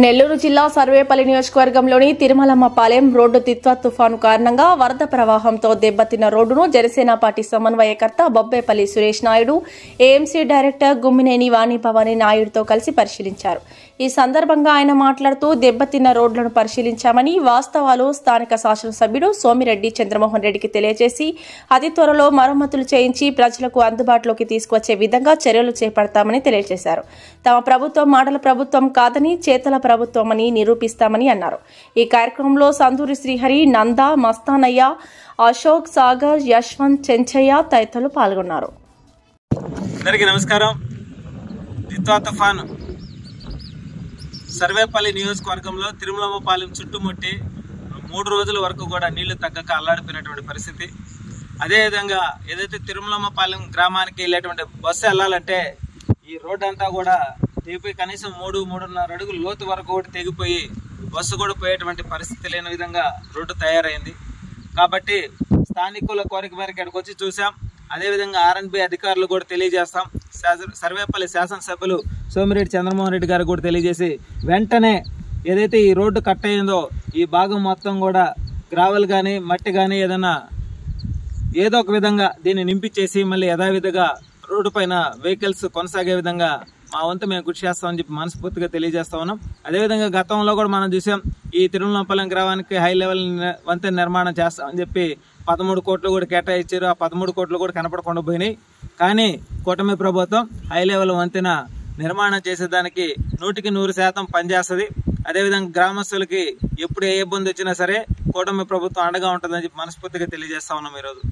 నెల్లూరు జిల్లా సర్వేపల్లి నియోజకవర్గంలోని తిరుమలమ్మపాలెం రోడ్డు తిత్వా తుఫాను కారణంగా వరద ప్రవాహంతో దెబ్బతిన్న రోడ్డును జనసేన పార్టీ సమన్వయకర్త బొబ్బేపల్లి సురేష్ నాయుడు, ఏఎంసీ డైరెక్టర్ గుమ్మినేని వాణిభవాని నాయుడుతో కలిసి పరిశీలించారు. ఈ సందర్భంగా ఆయన మాట్లాడుతూ దెబ్బతిన్న రోడ్లను పరిశీలించామని, వాస్తవాలు స్థానిక శాసనసభ్యుడు సోమిరెడ్డి చంద్రమోహన్ రెడ్డికి తెలియజేసి అతి త్వరలో మరమ్మతులు చేయించి ప్రజలకు అందుబాటులోకి తీసుకువచ్చే విధంగా చర్యలు చేపడతామని తెలియజేశారు. తమ ప్రభుత్వం మాటల ప్రభుత్వం కాదని చేతల ప్రభుత్వమని నిరూపిస్తామని అన్నారు. ఈ కార్యక్రమంలో సందూరి శ్రీహరి, నంద, మస్తానయ్య, అశోక్, సాగర్, యశ్వంత్, చెంచయ్య తదితరులు పాల్గొన్నారు. నమస్కారం. తిత్వా తుఫాను సర్వేపల్లి నియోజకవర్గంలో తిరుమలమ్మపాలెం చుట్టుముట్టి 3 రోజుల వరకు కూడా నీళ్లు తగ్గక అల్లాడిపోయినటువంటి పరిస్థితి. అదేవిధంగా ఏదైతే తిరుమలమ్మపాలెం గ్రామానికి వెళ్ళేటువంటి బస్సు వెళ్ళాలంటే ఈ రోడ్డు అంతా కూడా తెగిపోయి కనీసం 3-3.5 అడుగులు లోతు వరకు కూడా తెగిపోయి బస్సు కూడా పోయేటువంటి పరిస్థితి లేని విధంగా రోడ్డు తయారైంది. కాబట్టి స్థానికుల కోరిక మేరకు ఇక్కడికి వచ్చి చూసాం. అదేవిధంగా ఆర్ఎండ్బి అధికారులు కూడా తెలియజేస్తాం. సర్వేపల్లి శాసనసభ్యులు సోమిరెడ్డి చంద్రమోహన్ రెడ్డి గారు కూడా తెలియజేసి వెంటనే ఏదైతే ఈ రోడ్డు కట్ అయిందో ఈ భాగం మొత్తం కూడా గ్రావెల్ కానీ మట్టి కానీ ఏదైనా ఏదో ఒక విధంగా దీన్ని నింపించేసి మళ్ళీ యథావిధిగా రోడ్డు పైన వెహికల్స్ కొనసాగే విధంగా మా వంతు మేము కృషి చేస్తామని చెప్పి మనస్ఫూర్తిగా తెలియజేస్తా ఉన్నాం. అదేవిధంగా గతంలో కూడా మనం చూసాం, ఈ తిరుమలమ్మపాలెం గ్రామానికి హై లెవెల్ వంతెన నిర్మాణం చేస్తామని చెప్పి 13 కోట్లు కూడా కేటాయించారు. ఆ 13 కోట్లు కూడా కనపడకుండా పోయినాయి. కానీ కూటమి ప్రభుత్వం హై లెవెల్ వంతెన నిర్మాణం చేసేదానికి 100% పనిచేస్తుంది. అదేవిధంగా గ్రామస్తులకి ఎప్పుడు ఏ ఇబ్బంది వచ్చినా సరే కూటమి ప్రభుత్వం అండగా ఉంటుందని చెప్పి మనస్ఫూర్తిగా తెలియజేస్తా ఉన్నాం ఈరోజు.